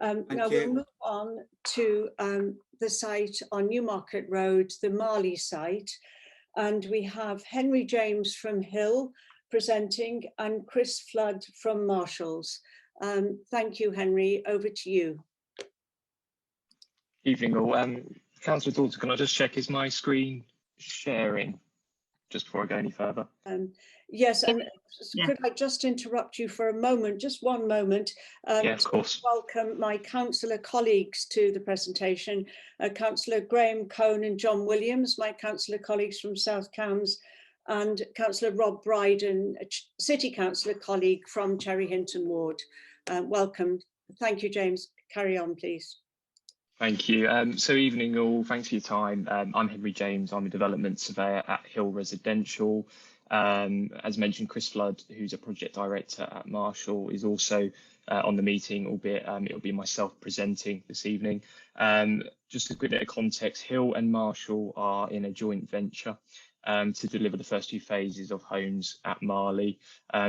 Now we'll move on to the site on Newmarket Road, the Marleigh site. And we have Henry James from Hill presenting and Chris Flood from Marshalls. Thank you, Henry. Over to you. Evening all. Councillor Dalton, can I just check, is my screen sharing just before I go any further? Yes, and could I just interrupt you for a moment, just one moment? Yeah, of course. Welcome my councillor colleagues to the presentation, Councillor Graham Cohn and John Williams, my councillor colleagues from South Cambs, and Councillor Rob Bryden, a City Councillor colleague from Cherry Hinton Ward. Welcome. Thank you, James. Carry on, please. Thank you. So evening all, thanks for your time. I'm Henry James, I'm a development surveyor at Hill Residential. As mentioned, Chris Flood, who's a project director at Marshall, is also on the meeting, albeit it'll be myself presenting this evening. Just a quick bit of context, Hill and Marshall are in a joint venture to deliver the first two phases of homes at Marleigh.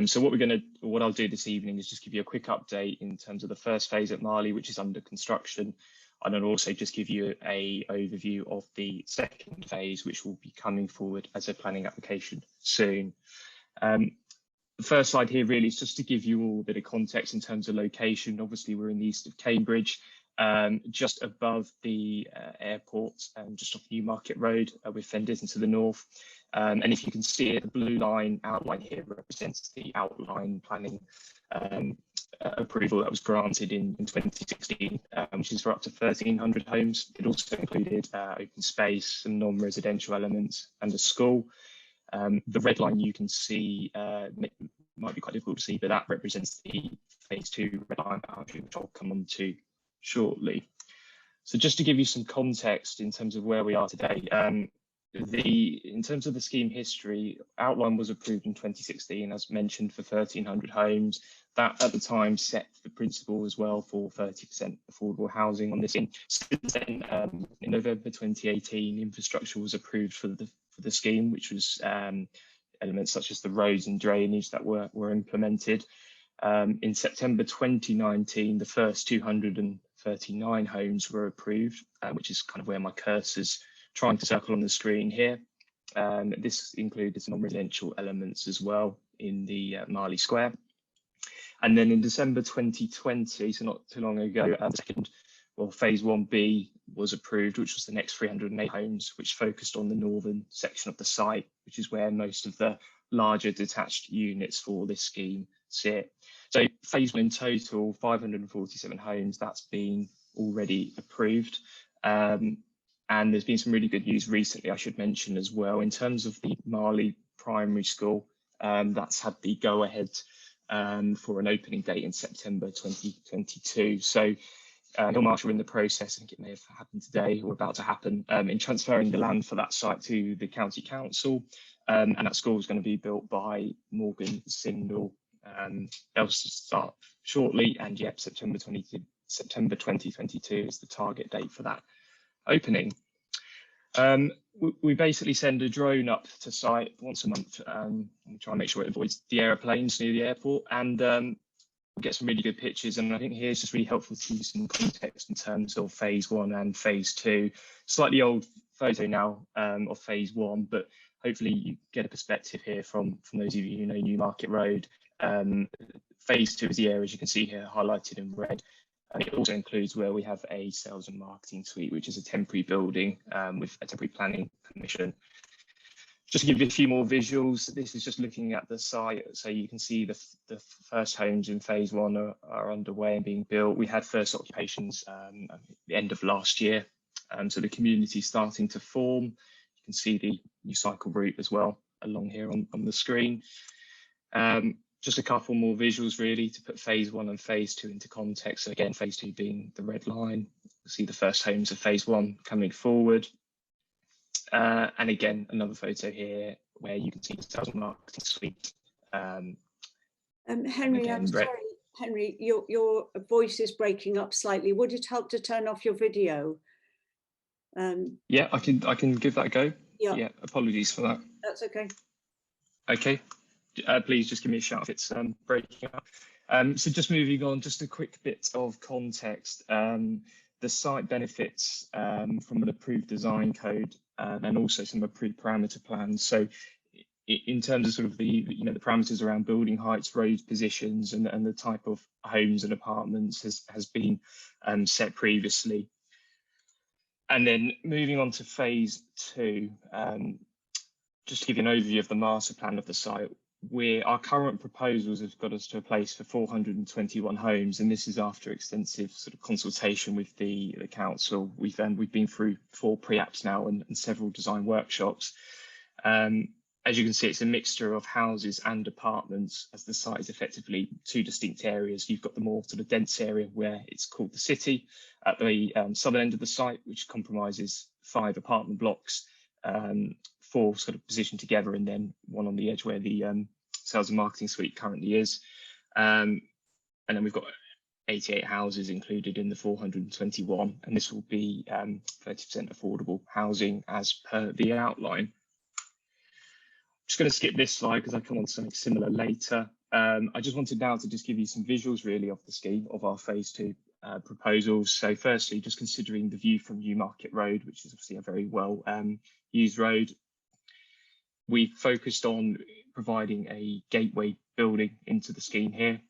So what I'll do this evening is just give you a quick update in terms of the first phase at Marleigh, which is under construction. And then also just give you an overview of the second phase, which will be coming forward as a planning application soon. The first slide here really is just to give you all a bit of context in terms of location. Obviously, we're in the east of Cambridge, just above the airport, just off Newmarket Road, with Fendison to the north. And if you can see it, the blue line outline here represents the outline planning approval that was granted in 2016, which is for up to 1,300 homes. It also included open space, some non-residential elements, and a school. The red line you can see might be quite difficult to see, but that represents the phase 2 red line boundary, which I'll come on to shortly. So just to give you some context in terms of where we are today, in terms of the scheme history, outline was approved in 2016, as mentioned, for 1,300 homes. That at the time set the principle as well for 30% affordable housing on this scheme. Since then, in November 2018, infrastructure was approved for the scheme, which was elements such as the roads and drainage that were implemented. In September 2019, the first 239 homes were approved, which is kind of where my cursor's trying to circle on the screen here. This included some non-residential elements as well in the Marleigh Square. And then in December 2020, so not too long ago, phase 1B was approved, which was the next 308 homes, which focused on the northern section of the site, which is where most of the larger detached units for this scheme sit. So phase 1 in total, 547 homes, that's been already approved. And there's been some really good news recently, I should mention as well, in terms of the Marleigh Primary School. That's had the go-ahead for an opening date in September 2022. So Hill Marshall are in the process, I think it may have happened today or about to happen, in transferring the land for that site to the County Council. And that school is going to be built by Morgan Sindall. They'll start shortly, and yep, September 2022 is the target date for that opening. We basically send a drone up to site once a month and try and make sure it avoids the aeroplanes near the airport, and get some really good pictures. And I think here's just really helpful to use some context in terms of phase 1 and phase 2. Slightly old photo now of phase 1, but hopefully you get a perspective here from those of you who know Newmarket Road. Phase 2 is the area, as you can see here, highlighted in red. And it also includes where we have a sales and marketing suite, which is a temporary building with a temporary planning permission. Just to give you a few more visuals, this is just looking at the site. So you can see the first homes in phase 1 are underway and being built. We had first occupations at the end of last year. So the community is starting to form. You can see the new cycle route as well along here on the screen. Just a couple more visuals really to put phase 1 and phase 2 into context. So again, phase 2 being the red line. You'll see the first homes of phase 1 coming forward. And again, another photo here where you can see the sales and marketing suite. Henry, again, I'm sorry, Henry, your voice is breaking up slightly. Would it help to turn off your video? Yeah, I can give that a go. Yeah, apologies for that. That's okay. Okay. Please just give me a shout if it's breaking up. So just moving on, just a quick bit of context. The site benefits from an approved design code and also some approved parameter plans. So in terms of sort of the parameters around building heights, road positions, and the type of homes and apartments has been set previously. And then moving on to phase 2, just to give you an overview of the master plan of the site, our current proposals have got us to a place for 421 homes, and this is after extensive sort of consultation with the council. We've been through 4 pre-apps now and several design workshops. As you can see, it's a mixture of houses and apartments, as the site is effectively 2 distinct areas. You've got the more sort of dense area where it's called the city at the southern end of the site, which compromises 5 apartment blocks, 4 sort of positioned together, and then 1 on the edge where the sales and marketing suite currently is. And then we've got 88 houses included in the 421, and this will be 30% affordable housing as per the outline. Just going to skip this slide because I come on to something similar later. I just wanted now to just give you some visuals really of the scheme of our phase 2 proposals. So firstly, just considering the view from Newmarket Road, which is obviously a very well used road. We focused on providing a gateway building into the scheme here.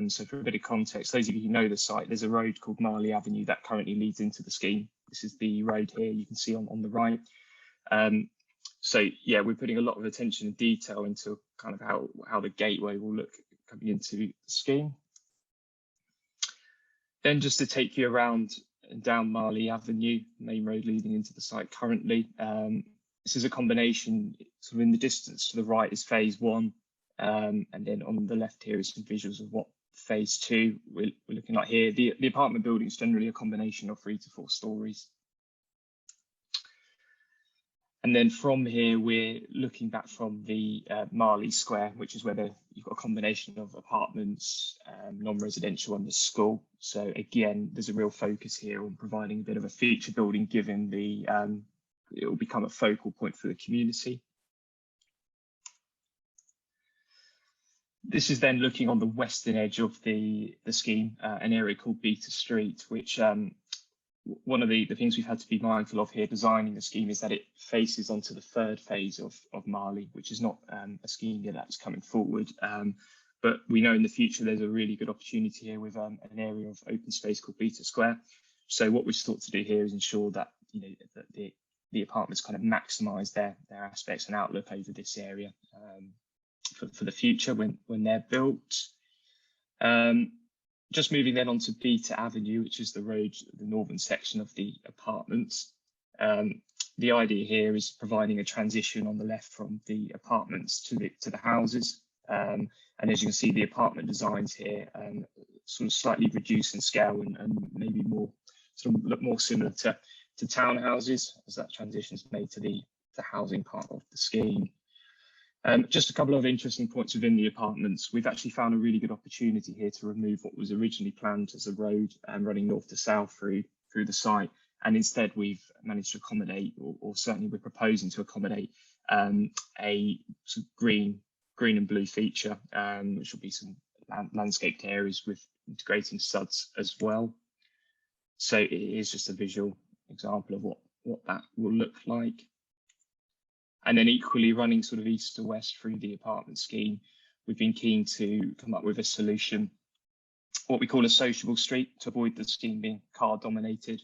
So for a bit of context, those of you who know the site, there's a road called Marleigh Avenue that currently leads into the scheme. This is the road here you can see on the right. So yeah, we're putting a lot of attention and detail into kind of how the gateway will look coming into the scheme. Then just to take you around and down Marleigh Avenue, main road leading into the site currently. This is a combination, sort of in the distance to the right is phase 1, and then on the left here is some visuals of what phase 2 we're looking at here. The apartment building is generally a combination of 3 to 4 stories. And then from here, we're looking back from the Marleigh Square, which is where you've got a combination of apartments, non-residential, and the school. So again, there's a real focus here on providing a bit of a feature building, given it will become a focal point for the community. This is then looking on the western edge of the scheme, an area called Beta Street, which one of the things we've had to be mindful of here designing the scheme is that it faces onto the 3rd phase of Marleigh, which is not a scheme yet that's coming forward. But we know in the future there's a really good opportunity here with an area of open space called Beta Square. So what we've sought to do here is ensure that that the apartments kind of maximise their aspects and outlook over this area for the future when they're built. Just moving then on to Beta Avenue, which is the road, the northern section of the apartments. The idea here is providing a transition on the left from the apartments to the houses. And as you can see, the apartment designs here sort of slightly reduced in scale and maybe more sort of look more similar to townhouses as that transition is made to the housing part of the scheme. Just a couple of interesting points within the apartments. We've actually found a really good opportunity here to remove what was originally planned as a road running north to south through the site. And instead, we've managed to accommodate, or certainly we're proposing to accommodate, a sort of green and blue feature, which will be some landscaped areas with integrating suds as well. So it is just a visual example of what that will look like. And then equally running sort of east to west through the apartment scheme, we've been keen to come up with a solution, what we call a sociable street, to avoid the scheme being car dominated.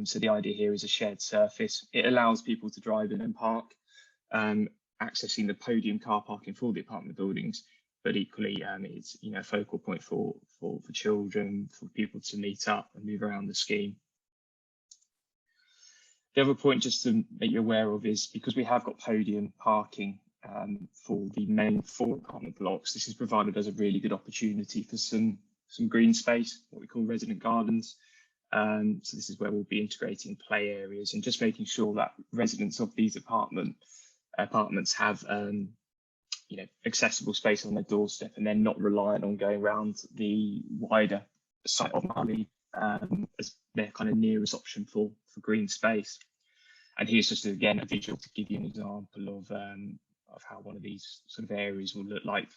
So the idea here is a shared surface. It allows people to drive in and park, accessing the podium car parking for the apartment buildings, but equally it's a focal point for children, for people to meet up and move around the scheme. The other point just to make you aware of is because we have got podium parking for the main 4 apartment blocks, this is provided as a really good opportunity for some green space, what we call resident gardens. So this is where we'll be integrating play areas and just making sure that residents of these apartments have accessible space on their doorstep, and they're not reliant on going around the wider site of Marleigh as their kind of nearest option for green space. And here's just again a visual to give you an example of how one of these sort of areas will look like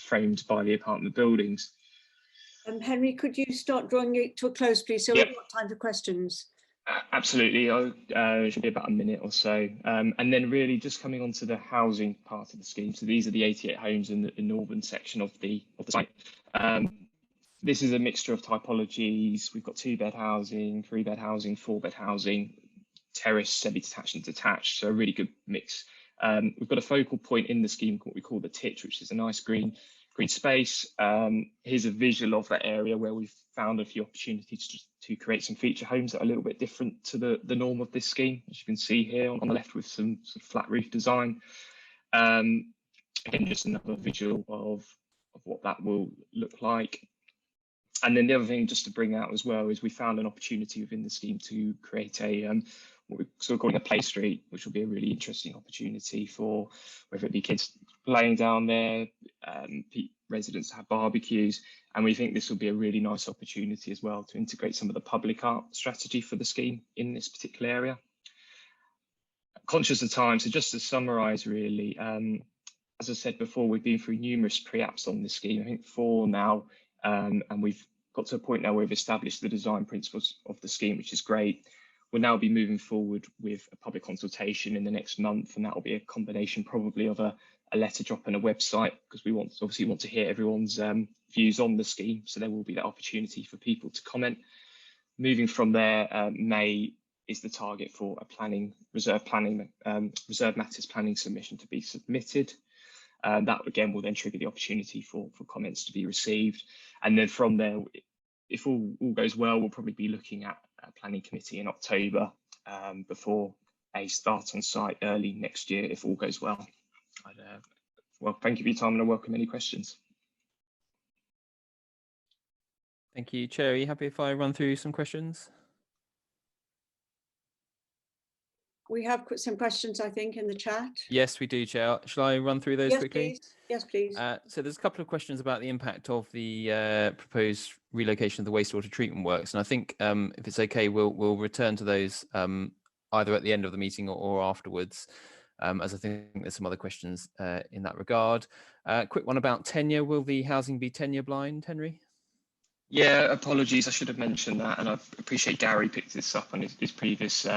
framed by the apartment buildings. Henry, could you start drawing it to a close, please, so Yep. we've got time for questions? Absolutely. It should be about a minute or so. And then really just coming on to the housing part of the scheme. So these are the 88 homes in the northern section of the site. This is a mixture of typologies. We've got 2-bed housing, 3-bed housing, 4-bed housing, terrace, semi-detached and detached. So a really good mix. We've got a focal point in the scheme, what we call the titch, which is a nice green space. Here's a visual of that area where we've found a few opportunities to create some feature homes that are a little bit different to the norm of this scheme, as you can see here on the left with some sort of flat roof design. Again, just another visual of what that will look like. And then the other thing just to bring out as well is we found an opportunity within the scheme to create a what we're sort of calling a play street, which will be a really interesting opportunity for whether it be kids laying down there, residents have barbecues, and we think this will be a really nice opportunity as well to integrate some of the public art strategy for the scheme in this particular area. Conscious of time, so just to summarise really, as I said before, we've been through numerous pre-apps on this scheme, I think 4 now, and we've got to a point now where we've established the design principles of the scheme, which is great. We'll now be moving forward with a public consultation in the next month, and that will be a combination probably of a letter drop and a website, because we obviously want to hear everyone's views on the scheme, so there will be that opportunity for people to comment. Moving from there, May is the target for a reserve matters planning submission to be submitted. That again will then trigger the opportunity for comments to be received, and then from there, if all goes well, we'll probably be looking at a planning committee in October before a start on site early next year, if all goes well. Well, thank you for your time, and I welcome any questions. Thank you, Chair. Are you happy if I run through some questions? We have some questions, I think, in the chat. Yes, we do, Chair. Shall I run through those quickly? Please. Yes, please. So there's a couple of questions about the impact of the proposed relocation of the wastewater treatment works, and I think if it's okay, we'll return to those either at the end of the meeting or afterwards, as I think there's some other questions in that regard. Quick one about tenure. Will the housing be tenure blind, Henry? Yeah, apologies, I should have mentioned that, and I appreciate Gary picked this up on his previous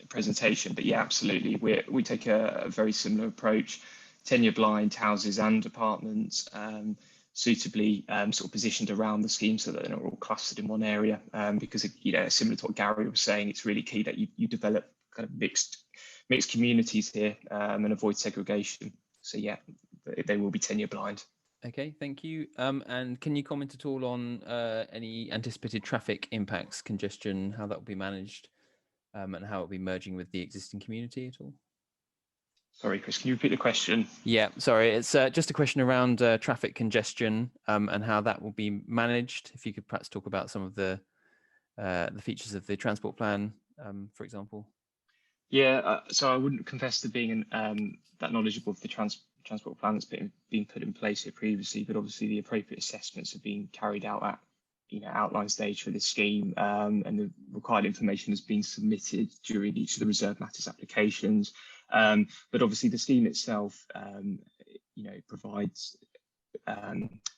presentation, but yeah, absolutely, we take a very similar approach. Tenure blind houses and apartments suitably sort of positioned around the scheme so that they're not all clustered in one area, because similar to what Gary was saying, it's really key that you develop kind of mixed communities here and avoid segregation. So yeah, they will be tenure blind. Okay, thank you. And can you comment at all on any anticipated traffic impacts, congestion, how that will be managed, and how it will be merging with the existing community at all? Sorry, Chris, can you repeat the question? Yeah, sorry, it's just a question around traffic congestion and how that will be managed. If you could perhaps talk about some of the features of the transport plan, for example. Yeah, so I wouldn't confess to being that knowledgeable of the transport plan that's been put in place here previously, but obviously the appropriate assessments have been carried out at outline stage for this scheme, and the required information has been submitted during each of the reserve matters applications. But obviously the scheme itself, provides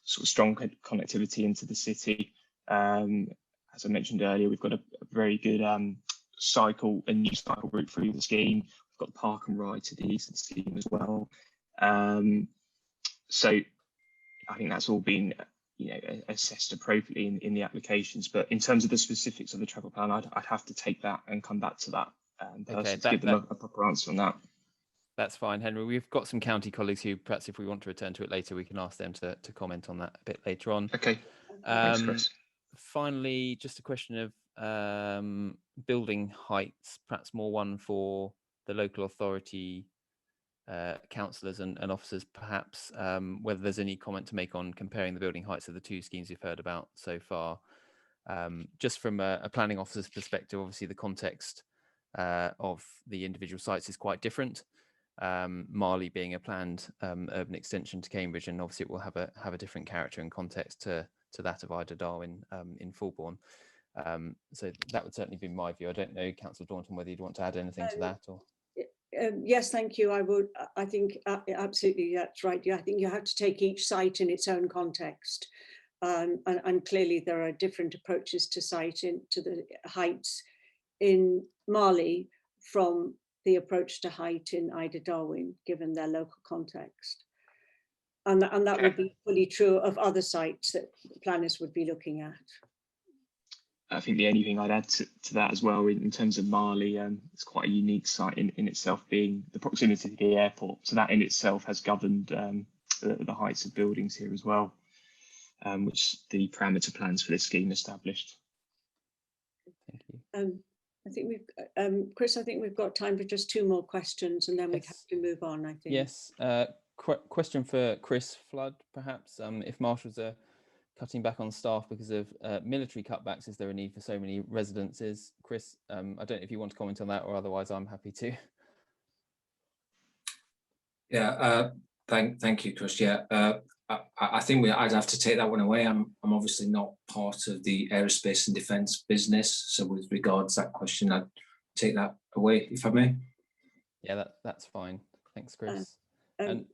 sort of strong connectivity into the city. As I mentioned earlier, we've got a very good a new cycle route through the scheme. We've got the park and ride to the east of the scheme as well. So I think that's all been assessed appropriately in the applications. But in terms of the specifics of the travel plan, I'd have to take that and come back to that person to give them a proper answer on that. That's fine, Henry. We've got some county colleagues who perhaps if we want to return to it later, we can ask them to comment on that a bit later on. Okay. Thanks, Chris. Finally, just a question of building heights, perhaps more one for the local authority councillors and officers, perhaps, whether there's any comment to make on comparing the building heights of the two schemes you've heard about so far. Just from a planning officer's perspective, obviously the context of the individual sites is quite different. Marleigh being a planned urban extension to Cambridge, and obviously it will have a different character and context to that of Ida Darwin in Fulbourn. So that would certainly be my view. I don't know, Councillor Daunton, whether you'd want to add anything to that or. Yes, thank you. I think absolutely that's right. Yeah, I think you have to take each site in its own context. And clearly there are different approaches to to the heights in Marleigh from the approach to height in Ida Darwin, given their local context. And that would be fully true of other sites that planners would be looking at. I think the only thing I'd add to that as well, in terms of Marleigh, it's quite a unique site in itself, being the proximity to the airport. So that in itself has governed the heights of buildings here as well, which the parameter plans for this scheme established. Thank you. I think we've, Chris, I think we've got time for just 2 more questions, and then we have to move on, I think. Yes. Question for Chris Flood, perhaps. If marshals are cutting back on staff because of military cutbacks, is there a need for so many residences? Chris, I don't know if you want to comment on that, or otherwise I'm happy to. Yeah, thank you, Chris. Yeah, I think I'd have to take that one away. I'm obviously not part of the aerospace and defence business, so with regards to that question, I'd take that away, if I may. Yeah, that's fine. Thanks, Chris. And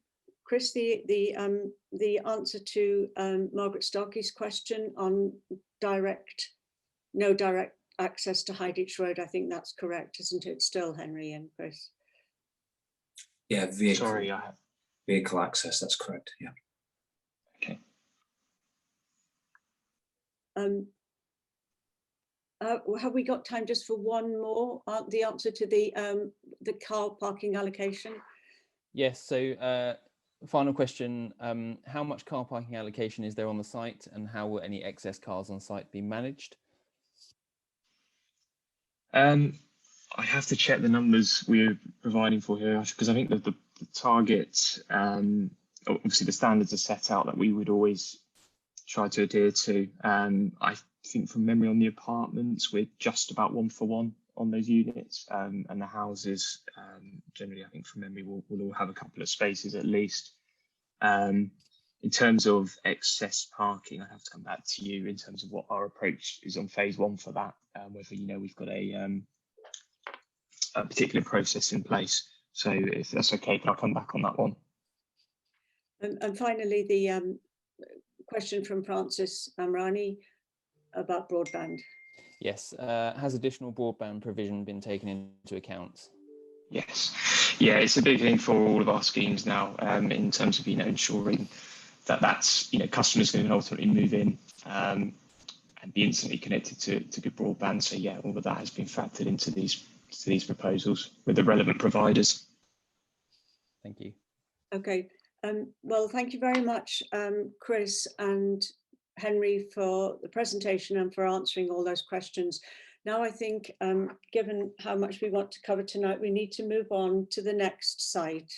Chris, the answer to Margaret Starkey's question on no direct access to Highditch Road, I think that's correct, isn't it? Still, Henry and Chris. Yeah, vehicle access. That's correct. Yeah. Okay. Have we got time just for one more? The answer to the car parking allocation? Yes. So final question, how much car parking allocation is there on the site, and how will any excess cars on site be managed? I have to check the numbers we're providing for here, because I think that the target, obviously the standards are set out that we would always try to adhere to. I think from memory on the apartments, we're just about 1-for-1 on those units, and the houses, generally, I think from memory, will all have a couple of spaces at least. In terms of excess parking, I have to come back to you in terms of what our approach is on phase 1 for that, whether, you know, we've got a particular process in place. So if that's okay, can I come back on that one? And finally, the question from Francis Amrani about broadband. Yes, has additional broadband provision been taken into account? Yes, yeah, it's a big thing for all of our schemes now, in terms of, you know, ensuring that that's, you know, customers can ultimately move in and be instantly connected to good broadband. So yeah, all of that has been factored into these proposals with the relevant providers. Thank you. Okay, well, thank you very much, Chris and Henry, for the presentation and for answering all those questions. Now, I think, given how much we want to cover tonight, we need to move on to the next site.